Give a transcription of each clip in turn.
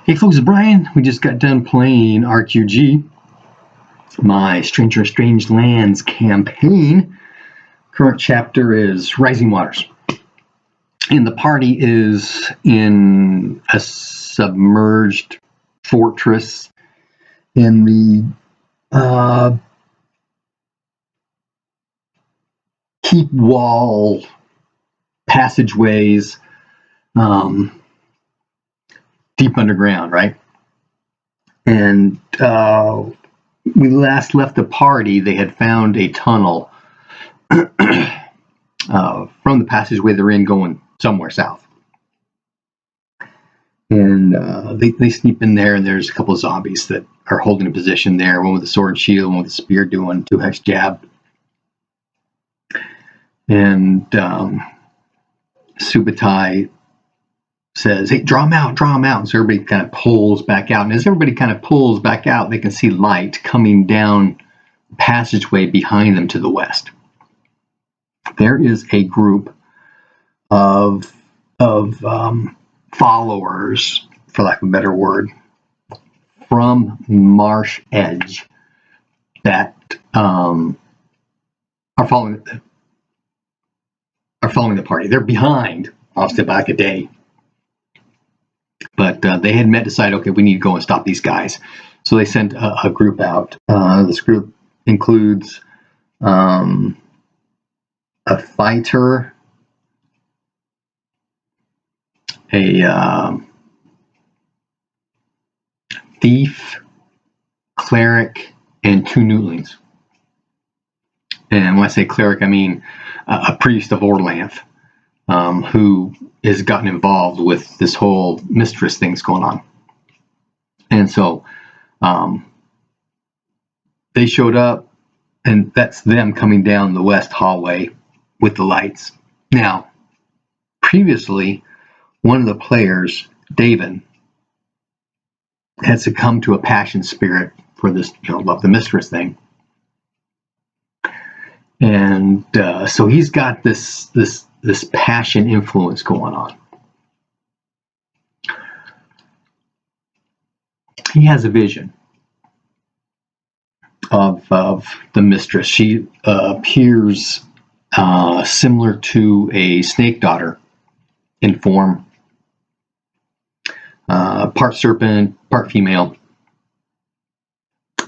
Hey folks, it's Brian. We just got done playing RQG, my Stranger Strange Lands campaign. Current chapter is Rising Waters. And the party is in a submerged fortress in the keep wall passageways, deep underground, right? And we last left the party, they had found a tunnel from the passageway they're in going somewhere south. And they sneak in there, and there's a couple of zombies that are holding a position there, one with a sword and shield, one with a spear doing 2-hex jab. And Subutai says, hey, draw them out. And so everybody kind of pulls back out. And as everybody kind of pulls back out, they can see light coming down the passageway behind them to the west. There is a group of followers, for lack of a better word, from Marsh Edge that are following the party. They're behind, obviously, by like a day. But they had decided, okay, we need to go and stop these guys. So they sent a group out. This group includes a fighter, a thief, cleric, and 2 newtlings. And when I say cleric, I mean a priest of Orlanth, who has gotten involved with this whole mistress thing's going on. And so they showed up, and that's them coming down the west hallway with the lights. Now, previously, one of the players, David, had succumbed to a passion spirit for this, love the mistress thing. And so he's got this passion influence going on. He has a vision of the mistress. She appears similar to a snake daughter in form, part serpent, part female,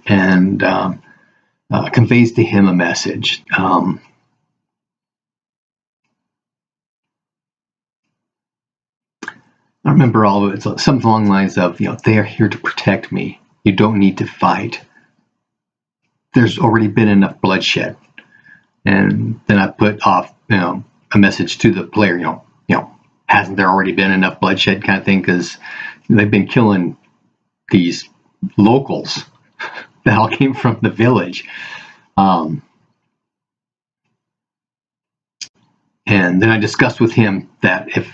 and conveys to him a message. I remember all of it. It's something along the lines of, they are here to protect me. You don't need to fight. There's already been enough bloodshed. And then I put off, a message to the player, hasn't there already been enough bloodshed kind of thing? Because they've been killing these locals that all came from the village. And then I discussed with him that if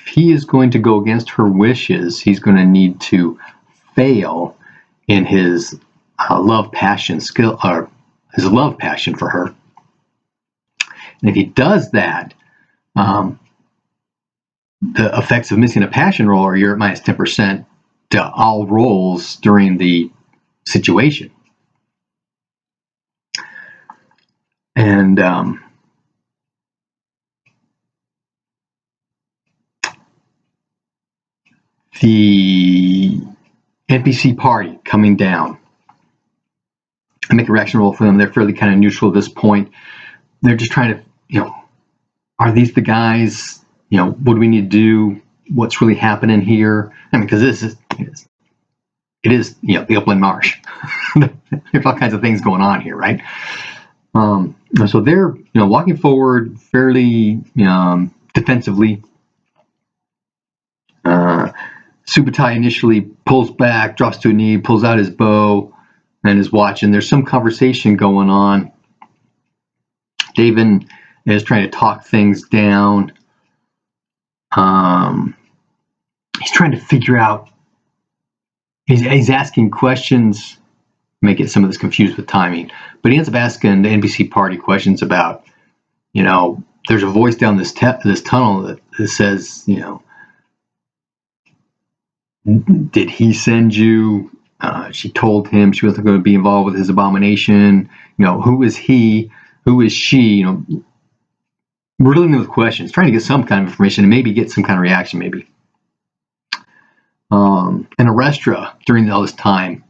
he is going to go against her wishes, he's going to need to fail in his love passion skill, or his love passion for her. And if he does that, the effects of missing a passion roll are you're at minus 10% to all rolls during the situation. And the NPC party coming down, I make a reaction roll for them. They're fairly kind of neutral at this point. They're just trying to, are these the guys? What do we need to do? What's really happening here? I mean, because it is the upland marsh. There's all kinds of things going on here, right? So they're walking forward fairly defensively. Subutai initially pulls back, drops to a knee, pulls out his bow, and is watching. There's some conversation going on. David is trying to talk things down. He's trying to figure out. He's asking questions. I may get some of this confused with timing, but he ends up asking the NPC party questions about, there's a voice down this tunnel that says, Did he send you? She told him she wasn't going to be involved with his abomination. Who is he? Who is she? Riddling them with questions, trying to get some kind of information and maybe get some kind of reaction, maybe. And Arestra, during all this time,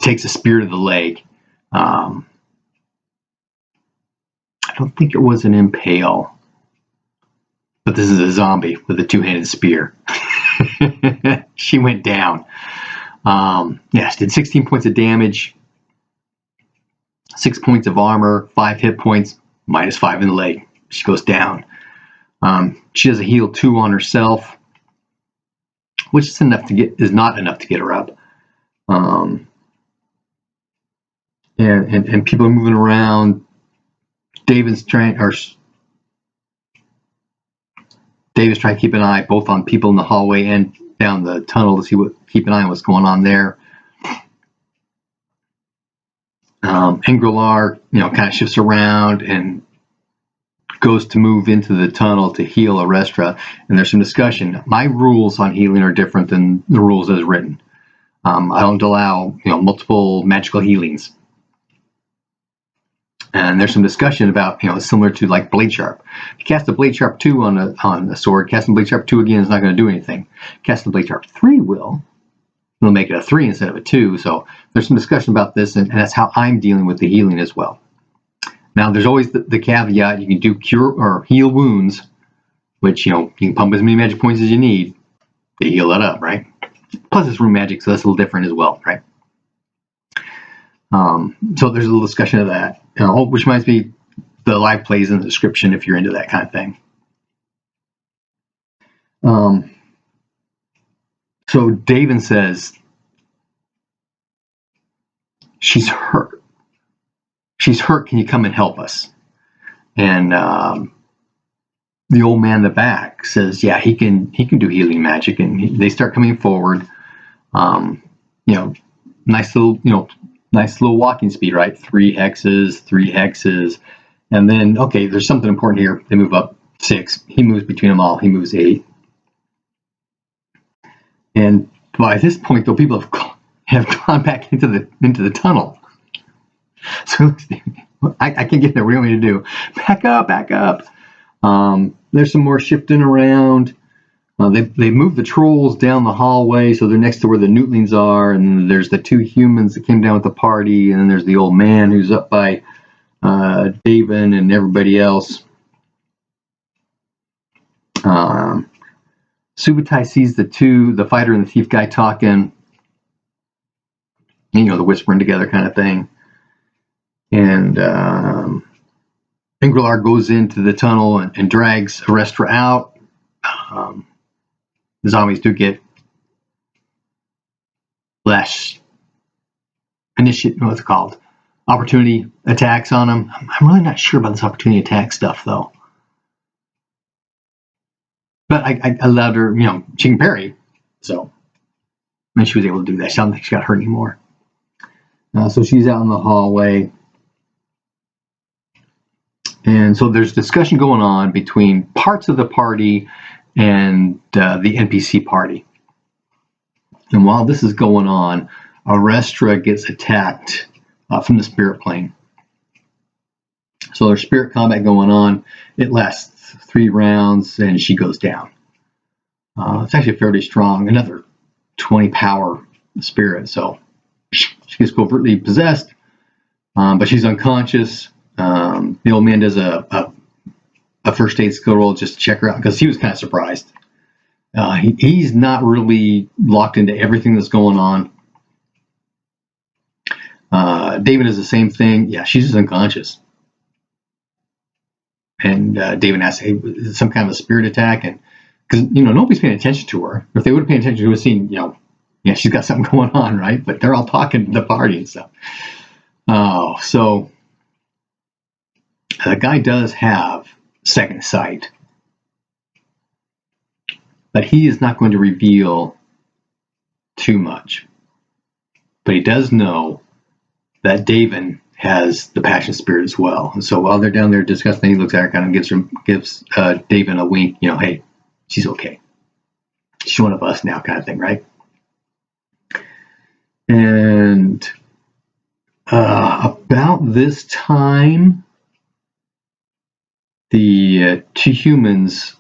takes a spear to the leg. I don't think it was an impale, but this is a zombie with a two-handed spear. She went down. She did 16 points of damage, 6 points of armor, 5 hit points, -5 in the leg. She goes down. She does a heal 2 on herself, which is not enough to get her up. And people are moving around. David's trying to keep an eye both on people in the hallway and down the tunnel to keep an eye on what's going on there. Engrilar, kind of shifts around and goes to move into the tunnel to heal Arestra, and there's some discussion. My rules on healing are different than the rules as written. I don't allow multiple magical healings, and there's some discussion about similar to like Blade Sharp. If you cast a Blade Sharp 2 on the sword, casting Blade Sharp 2 again is not going to do anything. Casting Blade Sharp 3 will. It'll make it a 3 instead of a 2. So there's some discussion about this, and that's how I'm dealing with the healing as well. Now, there's always the caveat: you can do cure or heal wounds, which you can pump as many magic points as you need to heal that up, right? Plus, it's room magic, so that's a little different as well, right? So there's a little discussion of that, which reminds me, the live plays in the description if you're into that kind of thing. So Daven says, she's hurt. She's hurt. Can you come and help us? And the old man in the back says, yeah, he can do healing magic. And they start coming forward. Nice little walking speed, right? 3 hexes. And then, okay, there's something important here. They move up 6. He moves between them all. He moves 8. And by this point, though, people have gone back into the tunnel. So I can't get there. What do you want me to do? Back up. There's some more shifting around. They move the trolls down the hallway, so they're next to where the newtlings are. And then there's the 2 humans that came down with the party. And then there's the old man who's up by Daven and everybody else. Subutai sees the fighter and the thief guy talking. The whispering together kind of thing. And Engrilar goes into the tunnel and drags Arestra out. The zombies do get less initiative, what's it called? Opportunity attacks on them. I'm really not sure about this opportunity attack stuff, though. But I allowed her, she can parry. So, and she was able to do that. I don't think she got hurt anymore. So she's out in the hallway. And so there's discussion going on between parts of the party and the NPC party. And while this is going on, Arestra gets attacked from the spirit plane. So there's spirit combat going on. It lasts 3 rounds, and she goes down. It's actually fairly strong. Another 20 power spirit. So she gets covertly possessed, but she's unconscious. The old man does a first aid skill roll just to check her out because he was kind of surprised. He's not really locked into everything that's going on. David does the same thing. Yeah, she's just unconscious. And David asks, hey, is it some kind of a spirit attack? And because nobody's paying attention to her. If they would have paid attention, they would have seen, yeah, she's got something going on, right? But they're all talking to the party and stuff. So the guy does have second sight, but he is not going to reveal too much. But he does know that Daven has the passion spirit as well. And so while they're down there discussing, he looks at her, kind of gives Daven a wink. Hey, she's okay. She's one of us now, kind of thing, right? And about this time, the two humans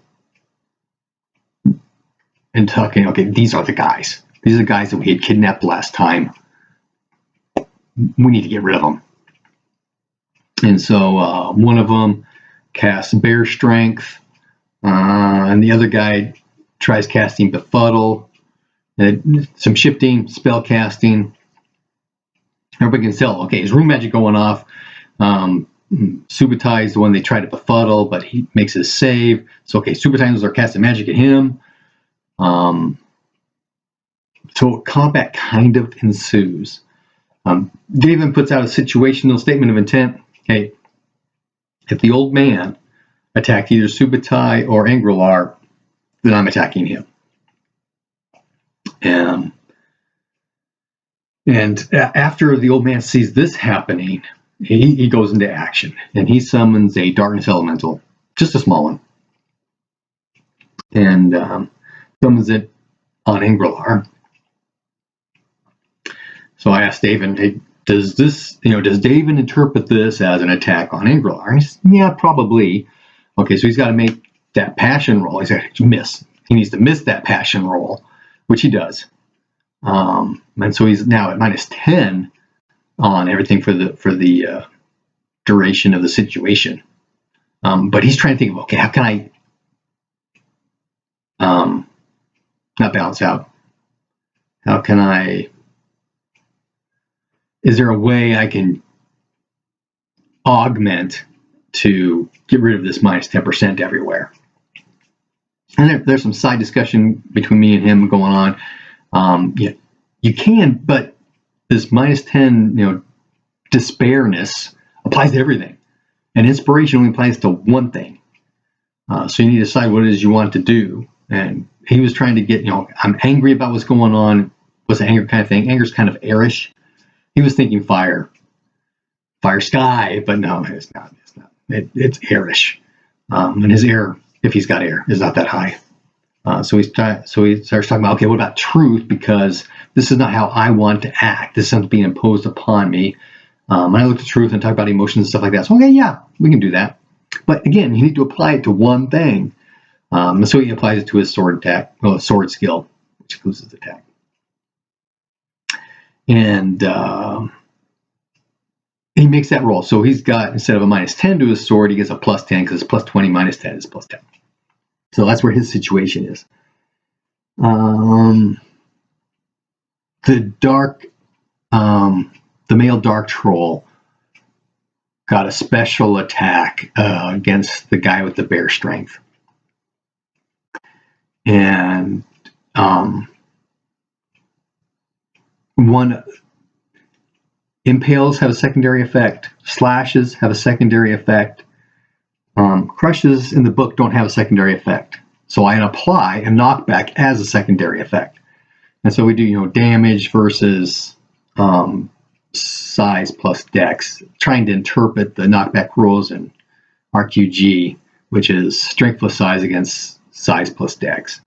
and talking, okay, these are the guys. These are the guys that we had kidnapped last time. We need to get rid of them. And so one of them casts Bear Strength, and the other guy tries casting Befuddle, some shifting, spell casting. Everybody can tell, okay, is room magic going off? Subutai is the one they try to befuddle, but he makes his save. So, okay, Subutai are casting magic at him. So combat kind of ensues. David puts out a situational statement of intent. Hey, if the old man attacked either Subutai or Angrilar, then I'm attacking him. And after the old man sees this happening, he goes into action, and he summons a darkness elemental, just a small one, and summons it on Angrilar. So I asked David, hey, does David interpret this as an attack on Angrilar? He says, yeah, probably. Okay, so he's got to make that passion roll. He's got to miss. He needs to miss that passion roll, which he does. And so he's now at -10 on everything for the duration of the situation. But he's trying to think of, okay, how can I not balance out? How can I? Is there a way I can augment to get rid of this -10% everywhere? And there's some side discussion between me and him going on. You can, but this -10, despairness applies to everything, and inspiration only applies to one thing. So you need to decide what it is you want to do. And he was trying to get, I'm angry about what's going on. Was an anger kind of thing? Anger's kind of airish. He was thinking fire sky, but no, it's not. It's not. It's airish, and his air, if he's got air, is not that high. So he starts talking about, okay, what about truth? Because this is not how I want to act. This is something being imposed upon me. And I looked at truth and talked about emotions and stuff like that. So, okay, yeah, we can do that. But again, you need to apply it to one thing. And so he applies it to his sword attack, sword skill, which includes his attack. And he makes that roll. So he's got, instead of a -10 to his sword, he gets a +10 because it's +20 -10 is +10. So that's where his situation is. The male dark troll got a special attack against the guy with the bear strength. And impales have a secondary effect. Slashes have a secondary effect. Crushes in the book don't have a secondary effect. So I apply a knockback as a secondary effect. And so we do, damage versus size plus dex, trying to interpret the knockback rules in RQG, which is strength plus size against size plus dex.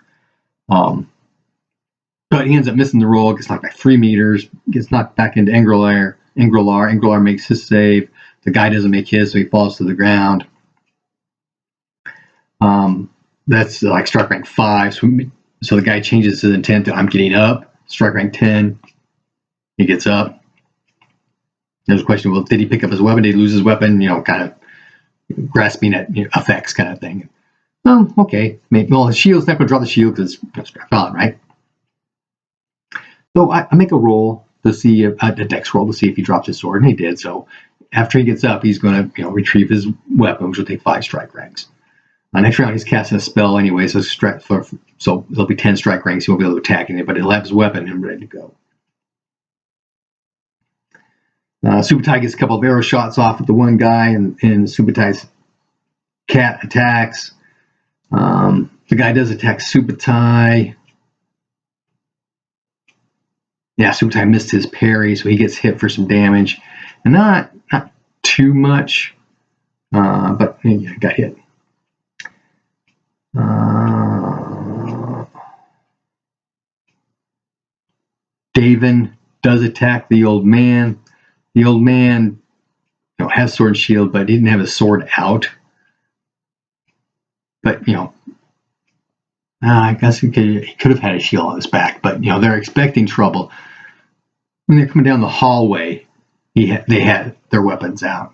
But he ends up missing the roll, gets knocked back 3 meters, gets knocked back into Angrilar. Angrilar makes his save. The guy doesn't make his, so he falls to the ground. That's like strike rank 5. So the guy changes his intent to I'm getting up. Strike rank 10. He gets up. There's a question, well, did he pick up his weapon? Did he lose his weapon? Kind of grasping at effects kind of thing. Oh, okay. Well, his shield's not going to draw the shield because it's strapped on, right? So I make a roll to see, a dex roll to see if he drops his sword, and he did. So after he gets up, he's going to retrieve his weapon, which will take 5 strike ranks. Next round, he's casting a spell anyway, so there'll be 10 strike ranks. He won't be able to attack anything, but he'll have his weapon and ready to go. Subutai gets a couple of arrow shots off at the one guy, and Subutai's cat attacks. The guy does attack Subutai. Yeah, Subutai missed his parry, so he gets hit for some damage. And not too much, but he got hit. Daven does attack the old man. The old man, has sword and shield, but he didn't have his sword out. But I guess he could have had a shield on his back. But they're expecting trouble. When they're coming down the hallway, they had their weapons out.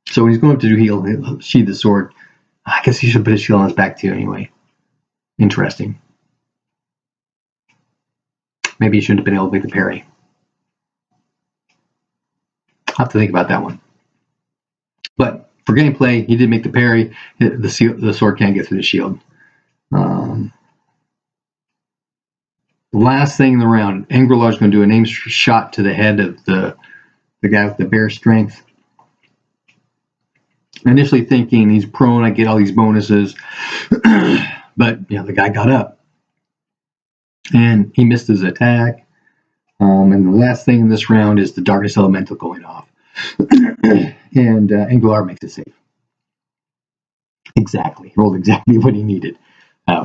So when he's going up to do heal, sheathe the sword. I guess he should put his shield on his back too. Anyway, interesting. Maybe he shouldn't have been able to make the parry. I'll have to think about that one. But for gameplay, he did make the parry. The sword can't get through the shield. The last thing in the round, Angrelar's going to do an aim shot to the head of the guy with the bear strength. Initially thinking he's prone, I get all these bonuses. But the guy got up. And he missed his attack. And the last thing in this round is the Darkness Elemental going off. And Angrelar makes it safe. Exactly. He rolled exactly what he needed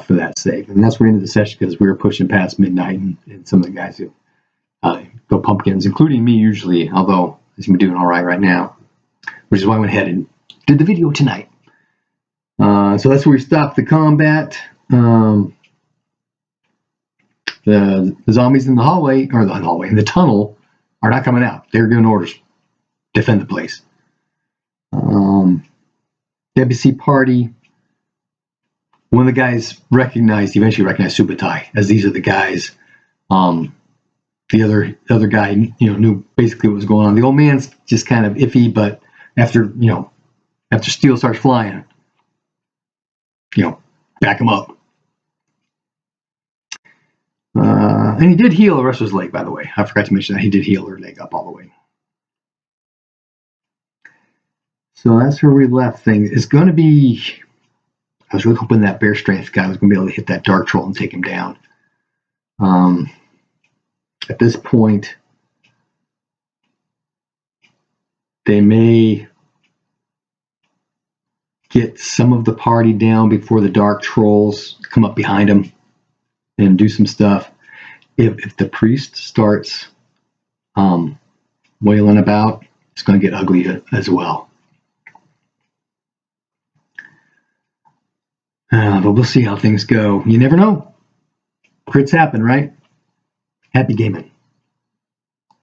for that save. And that's where we ended the session because we were pushing past midnight and some of the guys who go pumpkins, including me usually, although I seem to be doing all right now, which is why I went ahead and did the video tonight. So that's where we stopped the combat. The zombies in the hallway, or in the tunnel, are not coming out. They're giving orders. Defend the place. The NPC party, one of the guys eventually recognized Subutai, as these are the guys. The other guy, knew basically what was going on. The old man's just kind of iffy, but after steel starts flying, back him up. And he did heal the rest of his leg, by the way. I forgot to mention that. He did heal her leg up all the way. So that's where we left things. It's going to be... I was really hoping that bear strength guy was going to be able to hit that dark troll and take him down. At this point, they may get some of the party down before the dark trolls come up behind them and do some stuff. If the priest starts wailing about, it's going to get ugly as well. But we'll see how things go. You never know. Crits happen, right? Happy gaming.